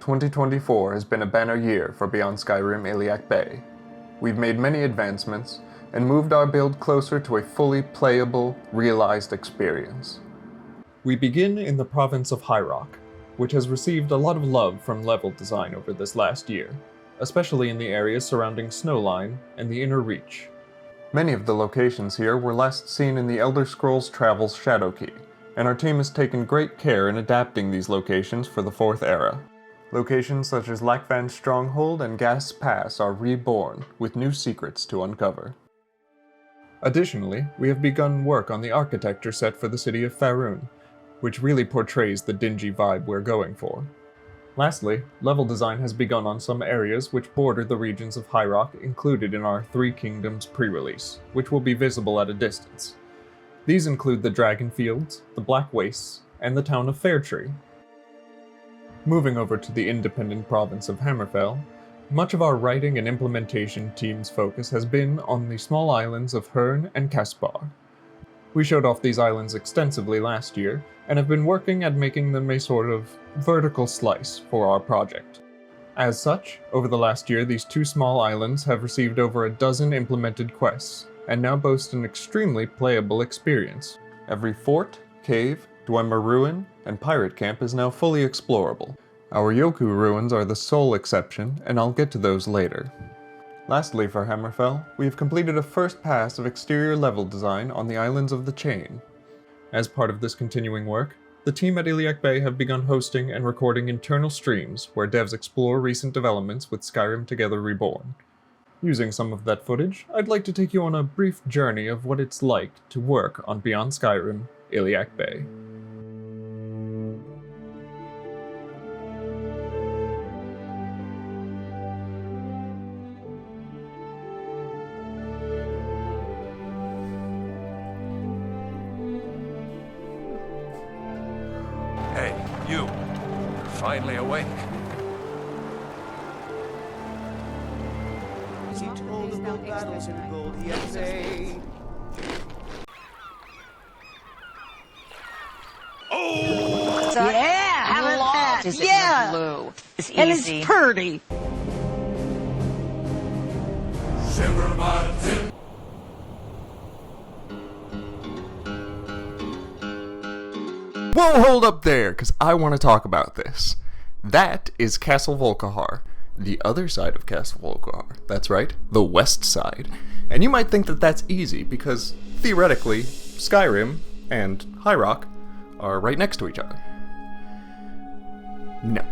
2024 has been a banner year for Beyond Skyrim Iliac Bay. We've made many advancements and moved our build closer to a fully playable, realized experience. We begin in the province of Hyrok, which has received a lot of love from level design over this last year, especially in the areas surrounding Snowline and the Inner Reach. Many of the locations here were last seen in the Elder Scrolls Travel's Shadowkey, and our team has taken great care in adapting these locations for the 4th era. Locations such as Lackvan's Stronghold and Gas Pass are reborn, with new secrets to uncover. Additionally, we have begun work on the architecture set for the city of Farrun, which really portrays the dingy vibe we're going for. Lastly, level design has begun on some areas which border the regions of Hyrok included in our Three Kingdoms pre-release, which will be visible at a distance. These include the Dragon Fields, the Black Wastes, and the town of Fairtree. Moving over to the independent province of Hammerfell, much of our writing and implementation team's focus has been on the small islands of Hirna and Caspar. We showed off these islands extensively last year, and have been working at making them a sort of vertical slice for our project. As such, over the last year these two small islands have received over a dozen implemented quests, and now boast an extremely playable experience. Every fort, cave, Dwemer Ruin, and pirate camp is now fully explorable. Our Yoku ruins are the sole exception, and I'll get to those later. Lastly for Hammerfell, we have completed a first pass of exterior level design on the Islands of the Chain. As part of this continuing work, the team at Iliac Bay have begun hosting and recording internal streams where devs explore recent developments with Skyrim Together Reborn. Using some of that footage, I'd like to take you on a brief journey of what it's like to work on Beyond Skyrim, Iliac Bay. Hey, you. You're finally awake. He told of the battles in gold he had made. Yeah, have a lot. Yeah, blue. It's easy. And it's pretty. Whoa, hold up there, because I want to talk about this. That is Castle Volkihar, the other side of Castle Volkihar. That's right, the west side. And you might think that that's easy, because theoretically, Skyrim and Hyrok are right next to each other. No,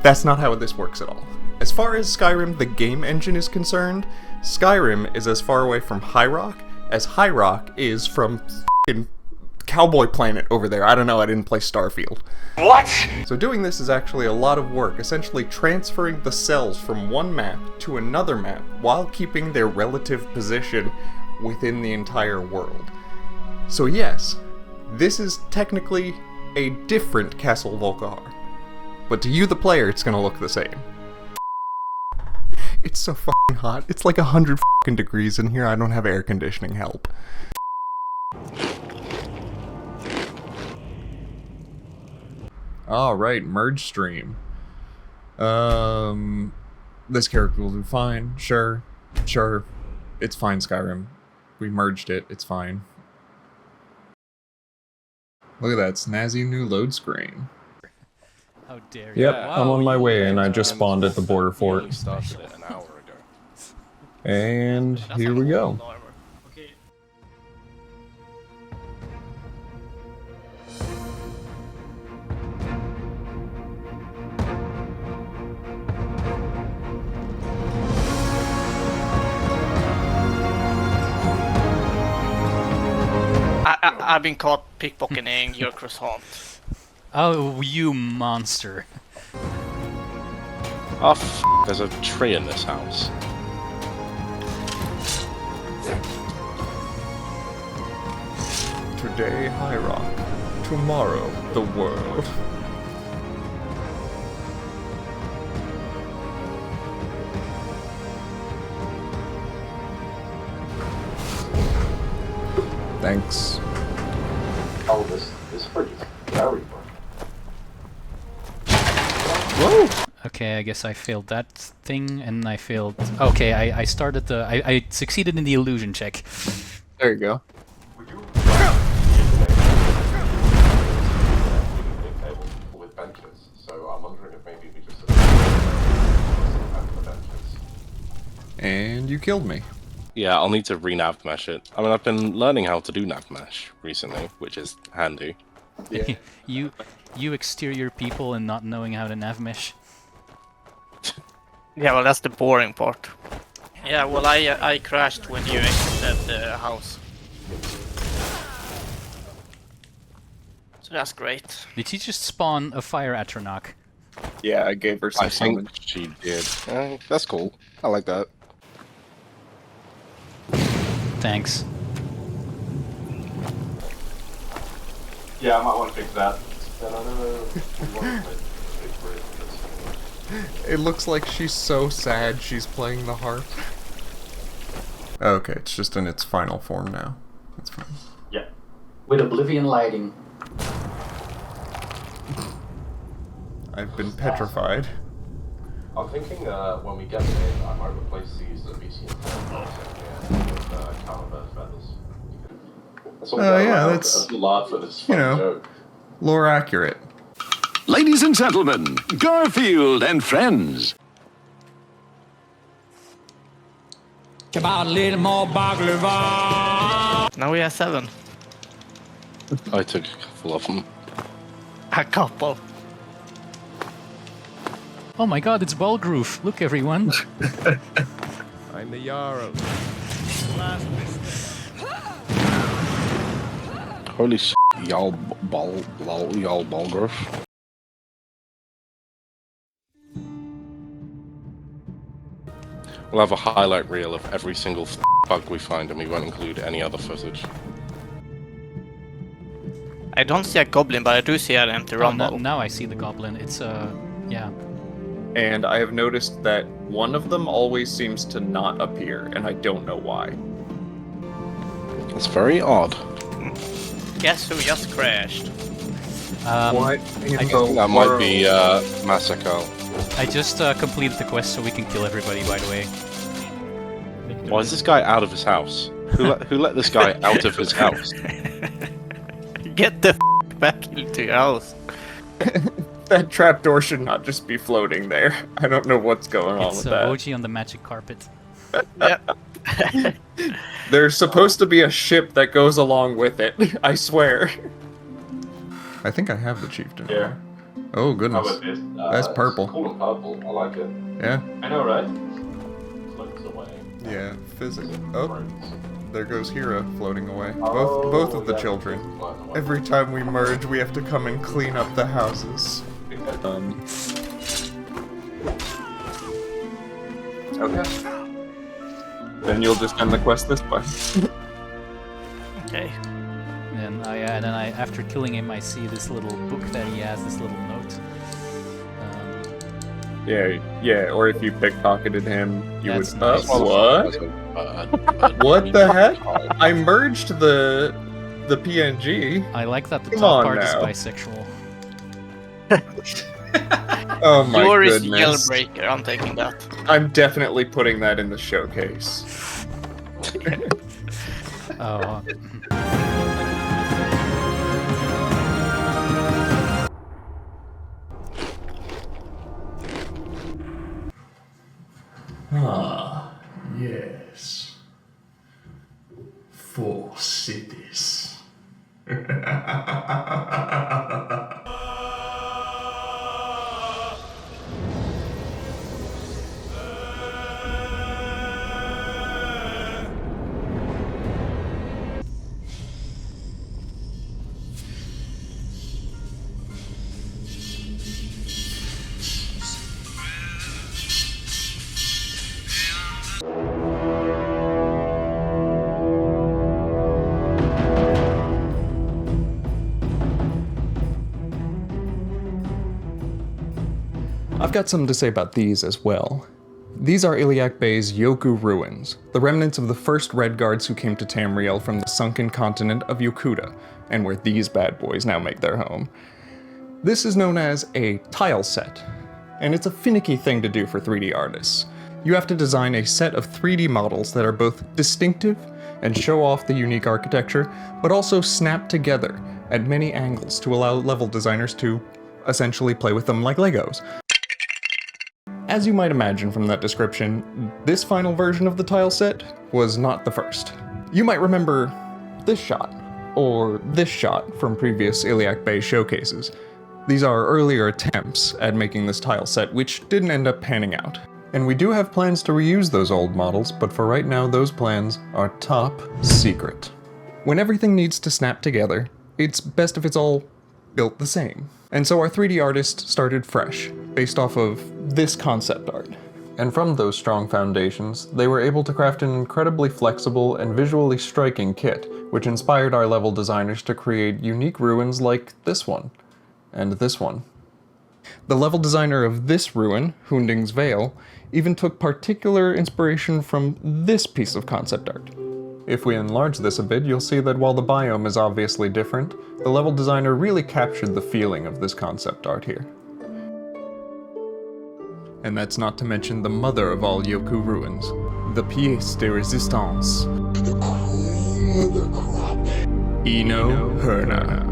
that's not how this works at all. As far as Skyrim, the game engine, is concerned, Skyrim is as far away from Hyrok as Hyrok is from f***ing Cowboy Planet over there. I don't know, I didn't play Starfield. What? So doing this is actually a lot of work, essentially transferring the cells from one map to another map while keeping their relative position within the entire world. So yes, this is technically a different Castle Volkihar, but to you the player it's gonna look the same. It's so fucking hot. It's like 100 fucking degrees in here. I don't have air conditioning help. Alright, merge stream. This character will do fine. Sure. It's fine, Skyrim. We merged it, it's fine. Look at that snazzy new load screen. How dare you? Yep, Wow, I'm on my way you and I just guys spawned at the border fort. Started it an hour ago. And here we go. Okay. I've been caught pickpocketing your croissant. Oh, you monster. Oh, there's a tree in this house. Today, Hyrok. Tomorrow, the world. Thanks. Oh, this fridge is very burnt. Whoa! Okay, I guess I failed that thing, and I failed... Okay, I started the... I succeeded in the illusion check. There you go. With benches, so I'm wondering if maybe we just And you killed me. Yeah, I'll need to re-nav mesh it. I mean, I've been learning how to do nav mesh recently, which is handy. Yeah. You exterior people and not knowing how to nav mesh. Yeah, well, that's the boring part. Yeah, well, I crashed when you exited the house. So that's great. Did she just spawn a fire Atronach? Yeah, I gave her some I think summon. she did. That's cool. I like that. Thanks. Yeah, I might want to fix that. It looks like she's so sad she's playing the harp. Okay, it's just in its final form now. That's fine. Yeah. With Oblivion lighting. I've been petrified. I'm thinking when we get there, I might replace these Abecean Isles with caliber feathers. Oh yeah, that's, laugh at this you know, joke. lore accurate. Ladies and gentlemen, Garfield and friends. About a little more baklava. Now we have 7. I took a couple of them. A couple. Oh my god, it's Balgroove. Look, everyone. I'm the Jarl. Holy shit, y'all Balgrove. We'll have a highlight reel of every single bug we find, and we won't include any other footage. I don't see a goblin, but I do see an empty Oh, rumble. now I see the goblin. It's yeah. And I have noticed that one of them always seems to not appear, and I don't know why. It's very odd. Guess who just crashed? What? That might be Masako. I just completed the quest so we can kill everybody, by the way. Why is this guy out of his house? Who let this guy out of his house? Get the back into your house. That trapdoor should not just be floating there. I don't know what's going on It's with that. Woji on the magic carpet. Yep. There's supposed to be a ship that goes along with it. I swear. I think I have the chieftain. Yeah. Oh goodness. this? That's purple. It's cool and purple. I like it. Yeah. I know, right? Floats away. Yeah. Physics. Oh, there goes Hira floating away. Oh, Both of the yeah. children. Every time we merge, we have to come and clean up the houses. Okay. Then you'll just end the quest this way. Okay. And then I, after killing him, I see this little book that he has, this little note. Yeah, or if you pickpocketed him, you would. That's nice. What? What the heck? I merged the PNG. I like that the Come top on part now. is bisexual. Oh my Yours is goodness. Yellbreaker, I'm taking that. I'm definitely putting that in the showcase. Oh. Ah, yes. 4 cities. I've got something to say about these as well. These are Iliac Bay's Yoku ruins, the remnants of the first Red Guards who came to Tamriel from the sunken continent of Yokuda, and where these bad boys now make their home. This is known as a tile set. and it's a finicky thing to do for 3D artists. You have to design a set of 3D models that are both distinctive and show off the unique architecture, but also snap together at many angles to allow level designers to essentially play with them like Legos. As you might imagine from that description, this final version of the tile set was not the first. You might remember this shot, or this shot from previous Iliac Bay showcases. These are earlier attempts at making this tile set, which didn't end up panning out. And we do have plans to reuse those old models, but for right now those plans are top secret. When everything needs to snap together, it's best if it's all built the same. And so our 3D artist started fresh, based off of this concept art. And from those strong foundations, they were able to craft an incredibly flexible and visually striking kit, which inspired our level designers to create unique ruins like this one, and this one. The level designer of this ruin, HoonDing's Veil, even took particular inspiration from this piece of concept art. If we enlarge this a bit, you'll see that while the biome is obviously different, the level designer really captured the feeling of this concept art here. And that's not to mention the mother of all Yoku ruins, the pièce de résistance, the cream of the crop, Hirna.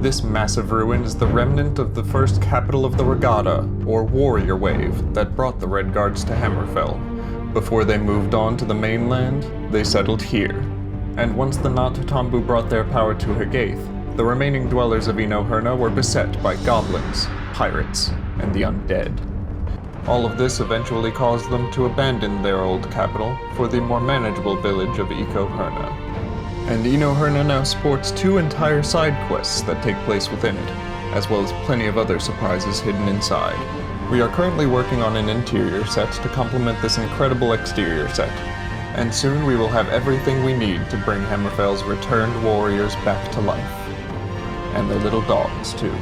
This massive ruin is the remnant of the first capital of the Regatta, or warrior wave, that brought the Red Guards to Hammerfell. Before they moved on to the mainland, they settled here. And once the Natu brought their power to Higaith, the remaining dwellers of Hirna were beset by goblins, pirates, and the undead. All of this eventually caused them to abandon their old capital for the more manageable village of Hirna. And Hirna now sports 2 entire side quests that take place within it, as well as plenty of other surprises hidden inside. We are currently working on an interior set to complement this incredible exterior set, and soon we will have everything we need to bring Hammerfell's returned warriors back to life. And their little dogs, too.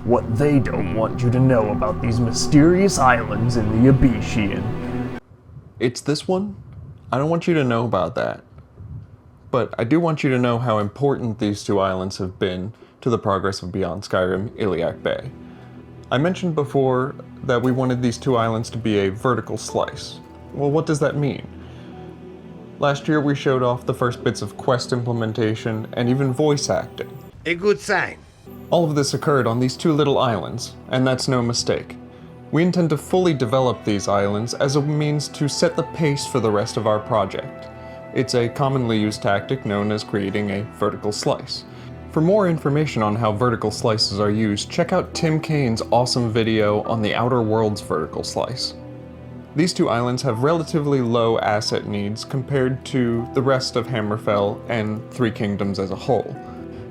What they don't want you to know about these mysterious islands in the Abecean. It's this one? I don't want you to know about that. But I do want you to know how important these 2 islands have been to the progress of Beyond Skyrim, Iliac Bay. I mentioned before that we wanted these 2 islands to be a vertical slice. Well, what does that mean? Last year we showed off the first bits of quest implementation and even voice acting. A good sign. All of this occurred on these 2 little islands, and that's no mistake. We intend to fully develop these islands as a means to set the pace for the rest of our project. It's a commonly used tactic known as creating a vertical slice. For more information on how vertical slices are used, check out Tim Kane's awesome video on the Outer Worlds vertical slice. These 2 islands have relatively low asset needs compared to the rest of Hammerfell and 3 Kingdoms as a whole.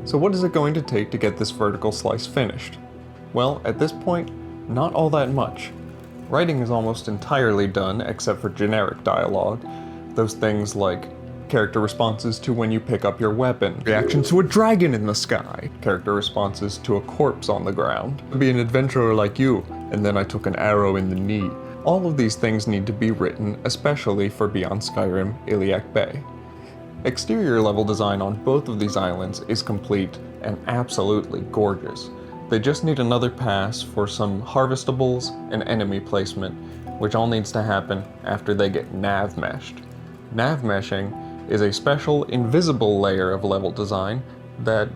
So what is it going to take to get this vertical slice finished? Well, at this point, not all that much. Writing is almost entirely done except for generic dialogue. Those things like character responses to when you pick up your weapon, reactions to a dragon in the sky, character responses to a corpse on the ground. Be an adventurer like you, and then I took an arrow in the knee. All of these things need to be written, especially for Beyond Skyrim, Iliac Bay. Exterior level design on both of these islands is complete and absolutely gorgeous. They just need another pass for some harvestables and enemy placement, which all needs to happen after they get nav meshed. Nav meshing is a special invisible layer of level design that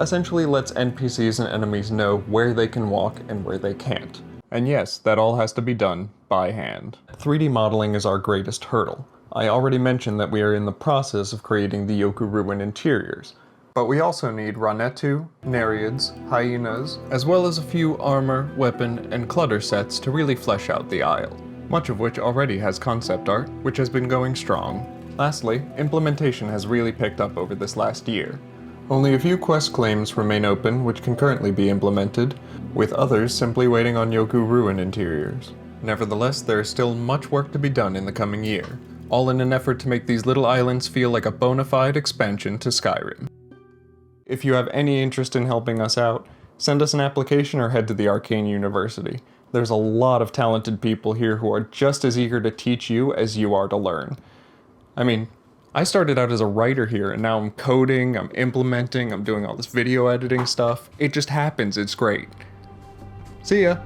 essentially lets NPCs and enemies know where they can walk and where they can't. And yes, that all has to be done by hand. 3D modeling is our greatest hurdle. I already mentioned that we are in the process of creating the Yoku ruin interiors, but we also need Netu, Nereids, hyenas, as well as a few armor, weapon, and clutter sets to really flesh out the isle, much of which already has concept art, which has been going strong. Lastly, implementation has really picked up over this last year. Only a few quest claims remain open which can currently be implemented, with others simply waiting on Yoku ruin interiors. Nevertheless, there is still much work to be done in the coming year, all in an effort to make these little islands feel like a bona fide expansion to Skyrim. If you have any interest in helping us out, send us an application or head to the Arcane University. There's a lot of talented people here who are just as eager to teach you as you are to learn. I mean, I started out as a writer here, and now I'm coding, I'm implementing, I'm doing all this video editing stuff. It just happens, it's great. See ya!